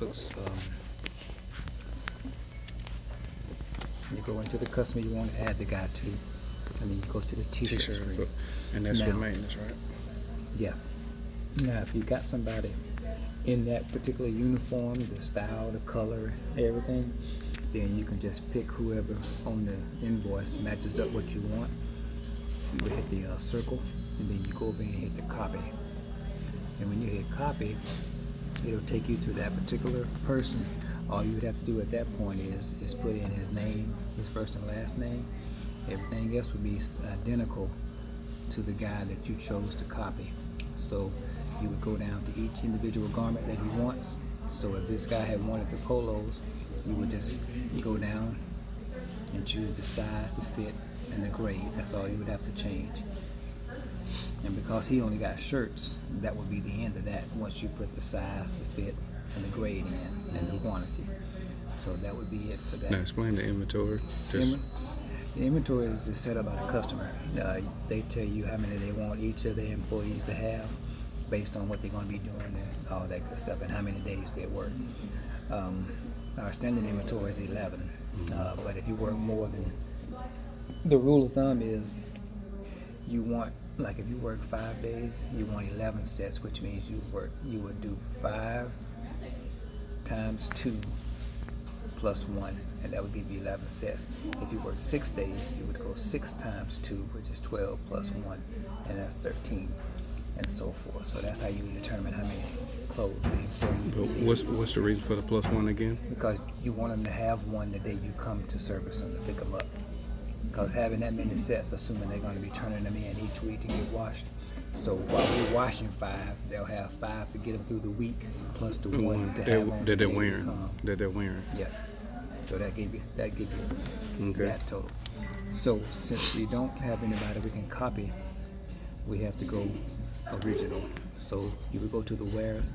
Books. You go into the customer you want to add the guy to, and then you go to the t-shirt screen. And that's for Now- maintenance, right? Yeah. Now, if you got somebody in that particular uniform, the style, the color, everything, then you can just pick whoever on the invoice matches up what you want. You would hit the circle, and then you go over and hit the copy. And when you hit copy, it'll take you to that particular person. All you would have to do at that point is put in his name, his first and last name. Everything else would be identical to the guy that you chose to copy. So you would go down to each individual garment that he wants. So if this guy had wanted the polos, you would just go down and choose the size, the fit, and the grade. That's all you would have to change. And because he only got shirts, that would be the end of that once you put the size, the fit, and the grade in, and the quantity. So that would be it for that. Now explain the inventory. The inventory is set up by the customer. They tell you how many they want each of their employees to have based on what they're going to be doing and all that good stuff and how many days they work. Our standard inventory is 11, but if you work more than, the rule of thumb is you want, like if you work 5 days, you want 11 sets, which means you would do 5 times 2 plus 1, and that would give you 11 sets. If you work 6 days, you would go 6 times 2, which is 12 plus 1, and that's 13, and so forth. So that's how you determine how many clothes the employee But what's the reason for the +1 again? because you want them to have one the day you come to service them to pick them up. Because having that many sets, assuming they're going to be turning them in each week to get washed. So while we're washing 5, they'll have 5 to get them through the week, plus the one to have on that they're the day wearing. they come. That they're wearing. Yeah. So that give you Okay. that total. So since we don't have anybody we can copy, we have to go original. So you would go to the wares,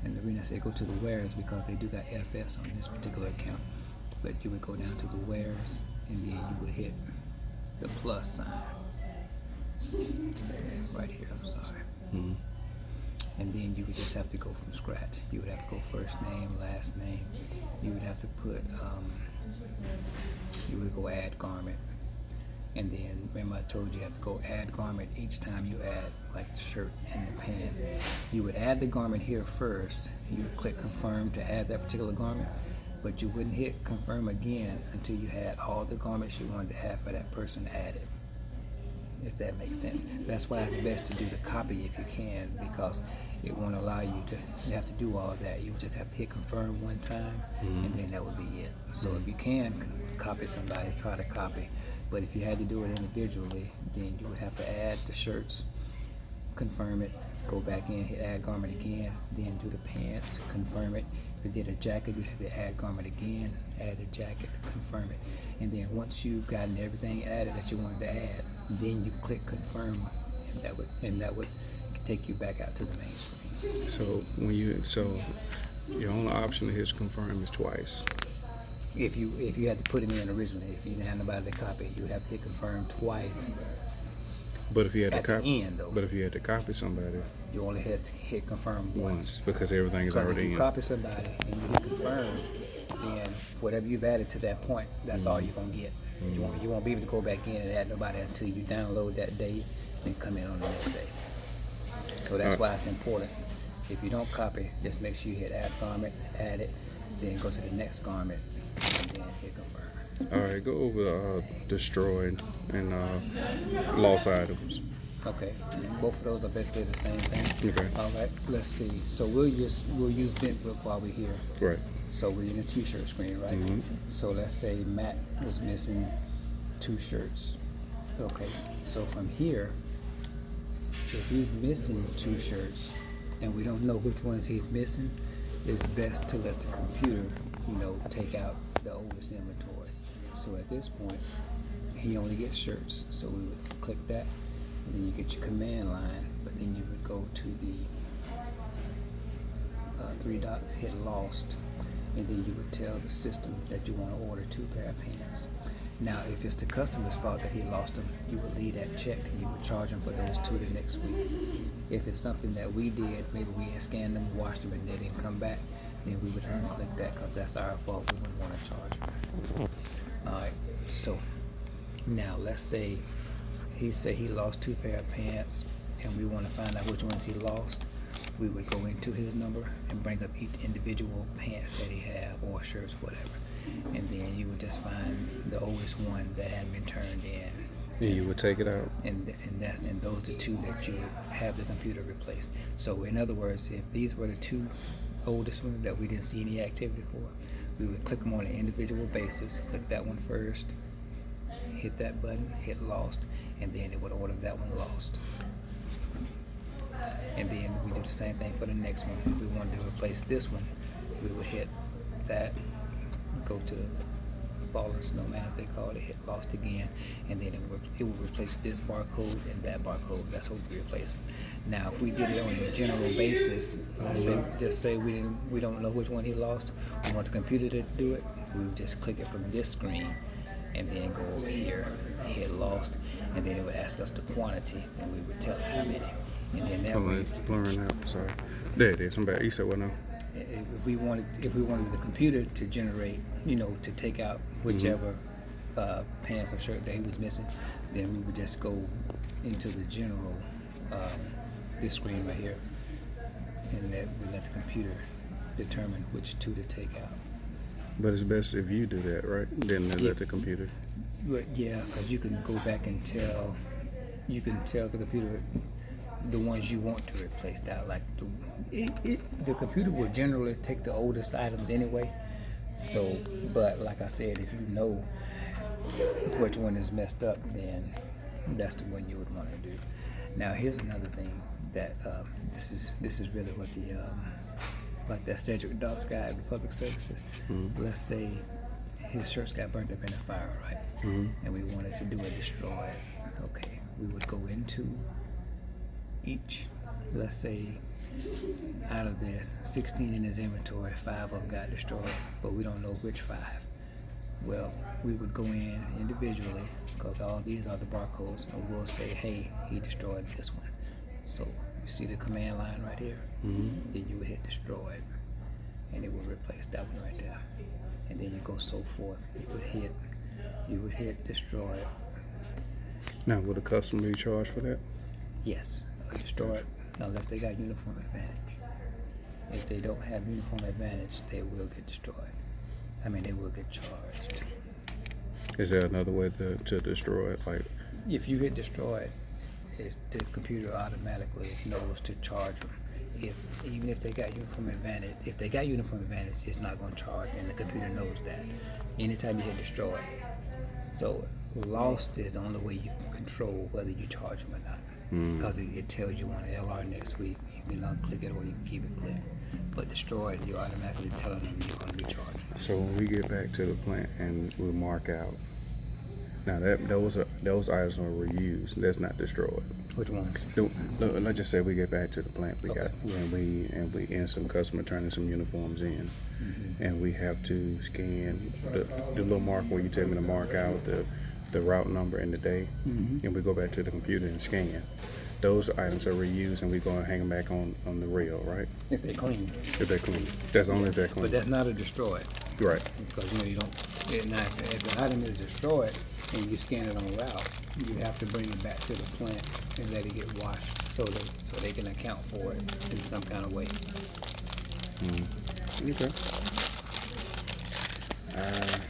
and the reason I say go to the wares because they do got FS on this particular account. But you would go down to the wares, and then you would hit the plus sign right here. I'm sorry. Mm-hmm. And then you would just have to go from scratch. You would have to go first name, last name. You would have to put, you would go add garment. And then, remember I told you have to go add garment each time you add, like the shirt and the pants. You would add the garment here first. You would click confirm to add that particular garment, but you wouldn't hit confirm again until you had all the garments you wanted to have for that person added, if that makes sense. That's why it's best to do the copy if you can, because it won't allow you to have to do all that. You just have to hit confirm one time, and then that would be it. So if you can copy somebody, try to copy. But if you had to do it individually, then you would have to add the shirts, confirm it, go back in, hit add garment again, then do the pants, confirm it. If you did a jacket, you have to add garment again, add the jacket, confirm it. And then once you've gotten everything added that you wanted to add, then you click confirm, and that would take you back out to the main screen. So your only option to hit confirm is twice. If you had to put it in originally, if you didn't have nobody to copy, you would have to hit confirm twice. But if you had At to the copy, end, though. but if you had to copy somebody You only had to hit confirm once because everything is Because if already you in. copy somebody and you hit confirm, then whatever you've added to that point, that's all you're gonna get. You won't be able to go back in and add nobody until you download that day and come in on the next day. So that's why it's important. If you don't copy, just make sure you hit add garment, add it, then go to the next garment, and then hit confirm. All right, go over destroyed and lost items. Okay, both of those are basically the same thing. Okay. All right, let's see. So we'll use Bentbrook while we're here. Right. So we're in the t-shirt screen, right? So let's say Matt was missing 2 shirts. Okay, so from here, if he's missing 2 shirts and we don't know which ones he's missing, it's best to let the computer, take out the oldest inventory. So at this point, he only gets shirts. So we would click that, and then you get your command line, but then you would go to the 3 dots, hit lost, and then you would tell the system that you want to order 2 pair of pants. Now, if it's the customer's fault that he lost them, you would leave that checked and you would charge him for those 2 the next week. If it's something that we did, maybe we had scanned them, washed them, and they didn't come back, then we would unclick that because that's our fault. We wouldn't want to charge him. Alright, so now let's say he said he lost 2 pair of pants and we want to find out which ones he lost. We would go into his number and bring up each individual pants that he have, or shirts, whatever. And then you would just find the oldest one that hadn't been turned in. And you would take it out. And those are 2 that you would have the computer replace. So in other words, if these were the 2 oldest ones that we didn't see any activity for, we would click them on an individual basis. Click that one first, hit that button, hit lost, and then it would order that one lost. And then we do the same thing for the next one. If we wanted to replace this one, we would hit that, go to the fallen snowman as they call it, hit lost again, and then it would replace this barcode and that barcode. That's what we replace. Now, if we did it on a general basis, let's say just say we don't know which one he lost, we want the computer to do it, we would just click it from this screen and then go over here, hit lost, and then it would ask us the quantity, and we would tell it how many. And then that way, It's blurring out. Sorry. There it is. I'm back. You said what now? if we wanted the computer to generate, to take out whichever pants or shirt that he was missing, then we would just go into the general this screen right here, and that we let the computer determine which 2 to take out. But it's best if you do that, right? Then let the computer. But yeah, because you can go back and tell the computer the ones you want to replace. That like the computer will generally take the oldest items anyway. So, but like I said, if you know which one is messed up, then that's the one you would want to do. Now, here's another thing that this is really what the like that Cedric Dobbs guy at the Public Services. Mm-hmm. Let's say his shirts got burnt up in a fire, right? Mm-hmm. And we wanted to do a destroy. Okay, we would go into each, let's say out of the 16 in his inventory, 5 of them got destroyed, but we don't know which 5. Well, we would go in individually because all these are the barcodes, and we'll say, hey, he destroyed this one. So you see the command line right here? Mm-hmm. Then you would hit destroy, and it would replace that one right there. And then you go so forth. You would hit destroy. Now, would a customer be charged for that? Yes, destroy it unless they got uniform advantage. If they don't have uniform advantage, they will get destroyed. I mean, they will get charged. Is there another way to destroy it? Like, If you hit destroy, the computer automatically knows to charge them. Even if they got uniform advantage, it's not going to charge, and the computer knows that. Anytime you hit destroy, so lost is the only way you can control whether you charge them or not. Because it tells you on LR next week, you can unclick it or you can keep it clicked. But destroyed, you're automatically telling them you're going to be charged. so when we get back to the plant and we mark out, now those items are reused. That's not destroyed. Which ones? Let's just say we get back to the plant. We Okay. got and some customer turning some uniforms in, and we have to scan the little mark where you tell me to mark out the route number and the day, and we go back to the computer and scan. Those items are reused, and we go and hang them back on the rail, right? If they're clean. If they're clean. That's only if they're clean. But that's not a destroyed. Right. Because you don't. If the item is destroyed and you scan it on route, you have to bring it back to the plant and let it get washed so they can account for it in some kind of way. Okay.